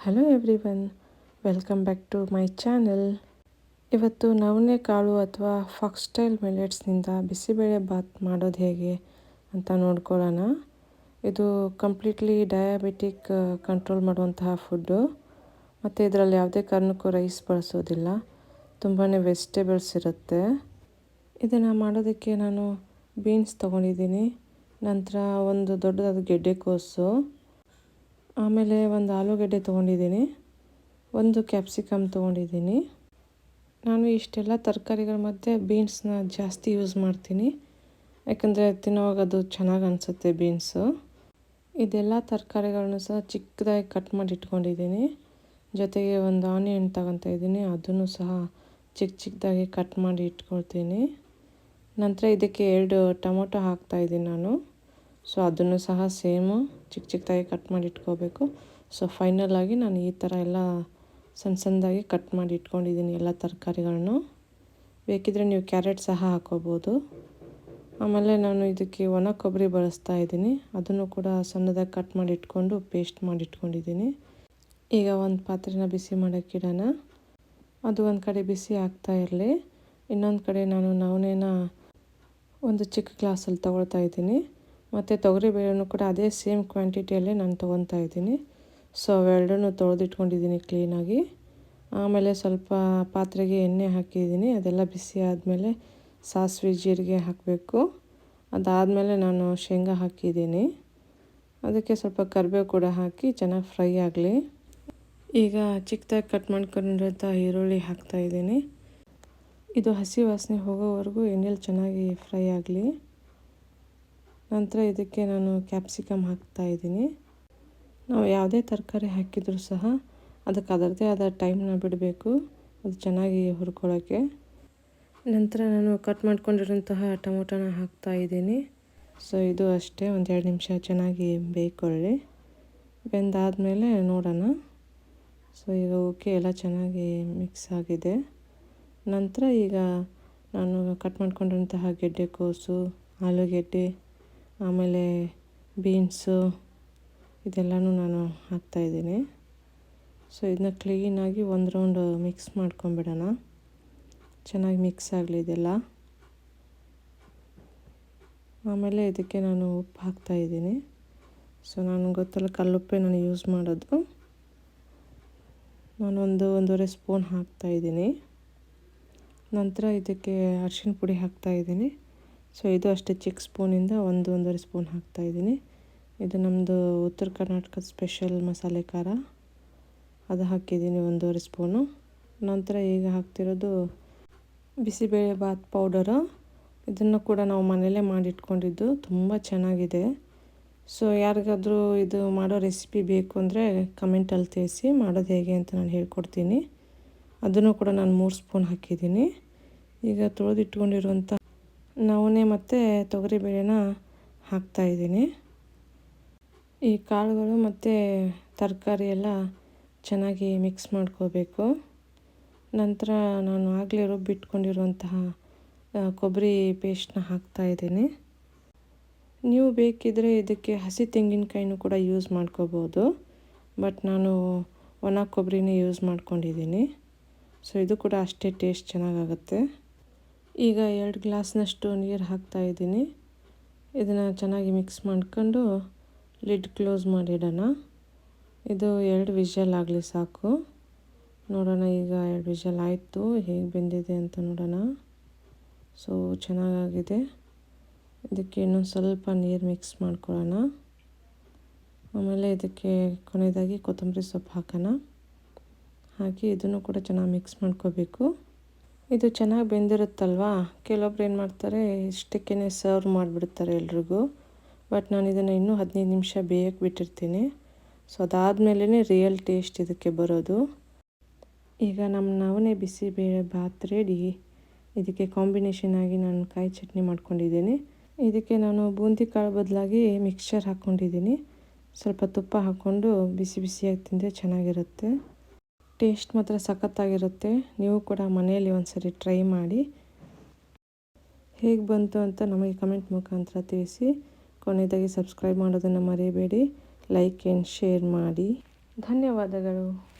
Hello everyone, welcome back to my channel. ಇವತ್ತು ನವಣೆ ಕಾಳು ಅಥವಾ ಫಾಕ್ಸ್ಟೈಲ್ ಮಿಲೆಟ್ಸ್ನಿಂದ ಬಿಸಿಬೇಳೆ ಬಾತ್ ಮಾಡೋದು ಹೇಗೆ ಅಂತ ನೋಡ್ಕೊಳ್ಳೋಣ. ಇದು ಕಂಪ್ಲೀಟ್ಲಿ ಡಯಾಬಿಟಿಕ್ ಕಂಟ್ರೋಲ್ ಮಾಡುವಂತಹ ಫುಡ್ಡು ಮತ್ತು ಇದರಲ್ಲಿ ಯಾವುದೇ ಕಾರಣಕ್ಕೂ ರೈಸ್ ಬಳಸೋದಿಲ್ಲ. ತುಂಬಾ ವೆಜಿಟೇಬಲ್ಸ್ ಇರುತ್ತೆ. ಇದನ್ನು ಮಾಡೋದಕ್ಕೆ ನಾನು ಬೀನ್ಸ್ ತೊಗೊಂಡಿದ್ದೀನಿ, ನಂತರ ಒಂದು ದೊಡ್ಡದಾದ ಗೆಡ್ಡೆಕೋಸು, ಆಮೇಲೆ ಒಂದು ಆಲೂಗಡ್ಡೆ ತೊಗೊಂಡಿದ್ದೀನಿ, ಒಂದು ಕ್ಯಾಪ್ಸಿಕಮ್ ತೊಗೊಂಡಿದ್ದೀನಿ. ನಾನು ಇಷ್ಟೆಲ್ಲ ತರಕಾರಿಗಳ ಮಧ್ಯೆ ಬೀನ್ಸ್ನ ಜಾಸ್ತಿ ಯೂಸ್ ಮಾಡ್ತೀನಿ, ಯಾಕಂದರೆ ತಿನ್ನೋವಾಗ ಅದು ಚೆನ್ನಾಗಿ ಅನಿಸುತ್ತೆ ಬೀನ್ಸು. ಇದೆಲ್ಲ ತರಕಾರಿಗಳನ್ನು ಸಹ ಚಿಕ್ಕದಾಗಿ ಕಟ್ ಮಾಡಿ ಇಟ್ಕೊಂಡಿದ್ದೀನಿ. ಜೊತೆಗೆ ಒಂದು ಆನಿಯನ್ ತಗೊತಾ ಇದ್ದೀನಿ, ಅದನ್ನು ಸಹ ಚಿಕ್ಕದಾಗಿ ಕಟ್ ಮಾಡಿ ಇಟ್ಕೊಳ್ತೀನಿ. ನಂತರ ಇದಕ್ಕೆ 2 ಟೊಮೊಟೊ ಹಾಕ್ತಾಯಿದ್ದೀನಿ ನಾನು. ಸೊ ಅದನ್ನು ಸಹ ಸೇಮು ಚಿಕ್ಕದಾಗಿ ಕಟ್ ಮಾಡಿ ಇಟ್ಕೋಬೇಕು. ಸೊ ಫೈನಲಾಗಿ ನಾನು ಈ ಥರ ಎಲ್ಲ ಸಣ್ಣದಾಗಿ ಕಟ್ ಮಾಡಿ ಇಟ್ಕೊಂಡಿದ್ದೀನಿ ಎಲ್ಲ ತರಕಾರಿಗಳನ್ನು. ಬೇಕಿದ್ದರೆ ನೀವು ಕ್ಯಾರೆಟ್ ಸಹ ಹಾಕೋಬೋದು. ಆಮೇಲೆ ನಾನು ಇದಕ್ಕೆ ಒಣ ಕೊಬ್ಬರಿ ಬಳಸ್ತಾ ಇದ್ದೀನಿ, ಅದನ್ನು ಕೂಡ ಸಣ್ಣದಾಗಿ ಕಟ್ ಮಾಡಿ ಇಟ್ಕೊಂಡು ಪೇಸ್ಟ್ ಮಾಡಿ ಇಟ್ಕೊಂಡಿದ್ದೀನಿ. ಈಗ ಒಂದು ಪಾತ್ರೆನ ಬಿಸಿ ಮಾಡೋಕ್ಕಿಡೋಣ. ಅದು ಒಂದು ಕಡೆ ಬಿಸಿ ಆಗ್ತಾ ಇರಲಿ. ಇನ್ನೊಂದು ಕಡೆ ನಾನು ನವಣೆನ ಒಂದು ಚಿಕ್ಕ ಗ್ಲಾಸಲ್ಲಿ ತೊಗೊಳ್ತಾ ಇದ್ದೀನಿ, ಮತ್ತು ತೊಗರಿಬೇಳೆನೂ ಕೂಡ ಅದೇ ಸೇಮ್ ಕ್ವಾಂಟಿಟಿಯಲ್ಲೇ ನಾನು ತೊಗೊತಾ ಇದ್ದೀನಿ. ಸೊ ಅವೆರಡನ್ನೂ ತೊಳೆದಿಟ್ಕೊಂಡಿದ್ದೀನಿ ಕ್ಲೀನಾಗಿ. ಆಮೇಲೆ ಸ್ವಲ್ಪ ಪಾತ್ರೆಗೆ ಎಣ್ಣೆ ಹಾಕಿದ್ದೀನಿ. ಅದೆಲ್ಲ ಬಿಸಿ ಆದಮೇಲೆ ಸಾಸಿವೆ ಜೀರಿಗೆ ಹಾಕಬೇಕು. ಅದಾದಮೇಲೆ ನಾನು ಶೇಂಗಾ ಹಾಕಿದ್ದೀನಿ. ಅದಕ್ಕೆ ಸ್ವಲ್ಪ ಕರಿಬೇವು ಕೂಡ ಹಾಕಿ ಚೆನ್ನಾಗಿ ಫ್ರೈ ಆಗಲಿ. ಈಗ ಚಿಕ್ಕದಾಗಿ ಕಟ್ ಮಾಡ್ಕೊಂಡಿರೋಂಥ ಈರುಳ್ಳಿ ಹಾಕ್ತಾಯಿದ್ದೀನಿ. ಇದು ಹಸಿ ವಾಸನೆ ಹೋಗೋವರೆಗೂ ಎಣ್ಣೆಲಿ ಚೆನ್ನಾಗಿ ಫ್ರೈ ಆಗಲಿ. ನಂತರ ಇದಕ್ಕೆ ನಾನು ಕ್ಯಾಪ್ಸಿಕಮ್ ಹಾಕ್ತಾಯಿದ್ದೀನಿ. ನಾವು ಯಾವುದೇ ತರಕಾರಿ ಹಾಕಿದರೂ ಸಹ ಅದಕ್ಕೆ ಅದರದ್ದೇ ಆದ ಟೈಮ್ನ ಬಿಡಬೇಕು, ಅದು ಚೆನ್ನಾಗಿ ಹುರ್ಕೊಳ್ಳೋಕ್ಕೆ. ನಂತರ ನಾನು ಕಟ್ ಮಾಡ್ಕೊಂಡಿರೋಂತಹ ಟೊಮೊಟೊನ ಹಾಕ್ತಾಯಿದ್ದೀನಿ. ಸೊ ಇದು ಅಷ್ಟೇ, ಒಂದು 2 ನಿಮಿಷ ಚೆನ್ನಾಗಿ ಬೇಯ್ಕೊಳ್ಳಿ. ಬೆಂದಾದಮೇಲೆ ನೋಡೋಣ. ಸೊ ಈಗ ಓಕೆ, ಎಲ್ಲ ಚೆನ್ನಾಗಿ ಮಿಕ್ಸ್ ಆಗಿದೆ. ನಂತರ ಈಗ ನಾನು ಕಟ್ ಮಾಡ್ಕೊಂಡಿರೋಂತಹ ಗೆಡ್ಡೆಕೋಸು, ಆಲೂಗೆಡ್ಡೆ, ಆಮೇಲೆ ಬೀನ್ಸು ಇದೆಲ್ಲನೂ ನಾನು ಹಾಕ್ತಾಯಿದ್ದೀನಿ. ಸೊ ಇದನ್ನ ಕ್ಲೀನಾಗಿ ಒಂದು ರೌಂಡ್ ಮಿಕ್ಸ್ ಮಾಡ್ಕೊಂಬಿಡೋಣ. ಚೆನ್ನಾಗಿ ಮಿಕ್ಸ್ ಆಗಲಿ ಇದೆಲ್ಲ. ಆಮೇಲೆ ಇದಕ್ಕೆ ನಾನು ಉಪ್ಪು ಹಾಕ್ತಾಯಿದ್ದೀನಿ. ಸೊ ನಾನು ಗೊತ್ತಲ್ಲ, ಕಲ್ಲುಪ್ಪೆ ನಾನು ಯೂಸ್ ಮಾಡೋದು. ನಾನೊಂದು 1.5 ಸ್ಪೂನ್ ಹಾಕ್ತಾಯಿದ್ದೀನಿ. ನಂತರ ಇದಕ್ಕೆ ಅರಿಶಿನ ಪುಡಿ ಹಾಕ್ತಾಯಿದ್ದೀನಿ. ಸೊ ಇದು ಅಷ್ಟೇ, ಚಿಕ್ಕ ಸ್ಪೂನಿಂದ 1.5 ಸ್ಪೂನ್ ಹಾಕ್ತಾಯಿದ್ದೀನಿ. ಇದು ನಮ್ಮದು ಉತ್ತರ ಕರ್ನಾಟಕದ ಸ್ಪೆಷಲ್ ಮಸಾಲೆ ಖಾರ, ಅದು ಹಾಕಿದ್ದೀನಿ 1.5 ಸ್ಪೂನು. ನಂತರ ಈಗ ಹಾಕ್ತಿರೋದು ಬಿಸಿಬೇಳೆ ಬಾತ್ ಪೌಡರು. ಇದನ್ನು ಕೂಡ ನಾವು ಮನೆಯಲ್ಲೇ ಮಾಡಿಟ್ಕೊಂಡಿದ್ದು, ತುಂಬ ಚೆನ್ನಾಗಿದೆ. ಸೊ ಯಾರಿಗಾದರೂ ಇದು ಮಾಡೋ ರೆಸಿಪಿ ಬೇಕು ಅಂದರೆ ಕಮೆಂಟಲ್ಲಿ ತಿಳಿಸಿ, ಮಾಡೋದು ಹೇಗೆ ಅಂತ ನಾನು ಹೇಳ್ಕೊಡ್ತೀನಿ. ಅದನ್ನು ಕೂಡ ನಾನು 3 ಸ್ಪೂನ್ ಹಾಕಿದ್ದೀನಿ. ಈಗ ತೊಳೆದಿಟ್ಕೊಂಡಿರುವಂಥ ನವಣೆ ಮತ್ತು ತೊಗರಿಬೇಳೆನ ಹಾಕ್ತಾಯಿದ್ದೀನಿ. ಈ ಕಾಳುಗಳು ಮತ್ತು ತರಕಾರಿ ಎಲ್ಲ ಚೆನ್ನಾಗಿ ಮಿಕ್ಸ್ ಮಾಡ್ಕೋಬೇಕು. ನಂತರ ನಾನು ಆಗಲೇ ರುಬ್ಬಿಟ್ಕೊಂಡಿರುವಂತಹ ಕೊಬ್ಬರಿ ಪೇಸ್ಟನ್ನ ಹಾಕ್ತಾಯಿದ್ದೀನಿ. ನೀವು ಬೇಕಿದ್ದರೆ ಇದಕ್ಕೆ ಹಸಿ ತೆಂಗಿನಕಾಯಿನೂ ಕೂಡ ಯೂಸ್ ಮಾಡ್ಕೋಬೋದು, ಬಟ್ ನಾನು ಒಣ ಕೊಬ್ಬರಿನೇ ಯೂಸ್ ಮಾಡ್ಕೊಂಡಿದ್ದೀನಿ. ಸೊ ಇದು ಕೂಡ ಅಷ್ಟೇ ಟೇಸ್ಟ್ ಚೆನ್ನಾಗಾಗುತ್ತೆ. ಈಗ 2 ಗ್ಲಾಸ್ನಷ್ಟು ನೀರು ಹಾಕ್ತಾಯಿದ್ದೀನಿ. ಇದನ್ನು ಚೆನ್ನಾಗಿ ಮಿಕ್ಸ್ ಮಾಡ್ಕೊಂಡು ಲಿಡ್ ಕ್ಲೋಸ್ ಮಾಡಿಡೋಣ. ಇದು 2 ವಿಷಲ್ ಆಗಲಿ ಸಾಕು. ನೋಡೋಣ, ಈಗ 2 ವಿಷಲ್ ಆಯಿತು, ಹೇಗೆ ಬೆಂದಿದೆ ಅಂತ ನೋಡೋಣ. ಸೊ ಚೆನ್ನಾಗಾಗಿದೆ. ಇದಕ್ಕೆ ಇನ್ನೊಂದು ಸ್ವಲ್ಪ ನೀರು ಮಿಕ್ಸ್ ಮಾಡ್ಕೊಳ್ಳೋಣ. ಆಮೇಲೆ ಇದಕ್ಕೆ ಕೊನೆಯದಾಗಿ ಕೊತ್ತಂಬರಿ ಸೊಪ್ಪು ಹಾಕೋಣ. ಹಾಕಿ ಇದನ್ನು ಕೂಡ ಚೆನ್ನಾಗಿ ಮಿಕ್ಸ್ ಮಾಡ್ಕೋಬೇಕು. ಇದು ಚೆನ್ನಾಗಿ ಬೆಂದಿರುತ್ತಲ್ವ, ಕೆಲವೊಬ್ರು ಏನು ಮಾಡ್ತಾರೆ, ಇಷ್ಟಕ್ಕೇ ಸರ್ವ್ ಮಾಡಿಬಿಡ್ತಾರೆ ಎಲ್ರಿಗೂ. ಬಟ್ ನಾನು ಇದನ್ನು ಇನ್ನೂ 15 ನಿಮಿಷ ಬೇಯಕ್ಕೆ ಬಿಟ್ಟಿರ್ತೀನಿ. ಸೊ ಅದಾದಮೇಲೆ ರಿಯಲ್ ಟೇಸ್ಟ್ ಇದಕ್ಕೆ ಬರೋದು. ಈಗ ನಮ್ಮ ನವಣೆ ಬಿಸಿಬೇಳೆ ಬಾತ್ ರೆಡಿ. ಇದಕ್ಕೆ ಕಾಂಬಿನೇಷನ್ ಆಗಿ ನಾನು ಕಾಯಿ ಚಟ್ನಿ ಮಾಡ್ಕೊಂಡಿದ್ದೀನಿ. ಇದಕ್ಕೆ ನಾನು ಬೂಂದಿ ಕಾಳು ಬದಲಾಗಿ ಮಿಕ್ಸ್ಚರ್ ಹಾಕ್ಕೊಂಡಿದ್ದೀನಿ. ಸ್ವಲ್ಪ ತುಪ್ಪ ಹಾಕ್ಕೊಂಡು ಬಿಸಿ ಬಿಸಿಯಾಗಿ ತಿಂದರೆ ಚೆನ್ನಾಗಿರುತ್ತೆ. ಟೇಸ್ಟ್ ಮಾತ್ರ ಸಖತ್ತಾಗಿರುತ್ತೆ. ನೀವು ಕೂಡ ಮನೆಯಲ್ಲಿ ಒಂದ್ಸರಿ ಟ್ರೈ ಮಾಡಿ. ಹೇಗೆ ಬಂತು ಅಂತ ನಮಗೆ ಕಮೆಂಟ್ ಮುಖಾಂತರ ತಿಳಿಸಿ. ಕೊನೆಯದಾಗಿ ಸಬ್ಸ್ಕ್ರೈಬ್ ಮಾಡೋದನ್ನು ಮರೆಯಬೇಡಿ. ಲೈಕ್ ಆ್ಯಂಡ್ ಶೇರ್ ಮಾಡಿ. ಧನ್ಯವಾದಗಳು.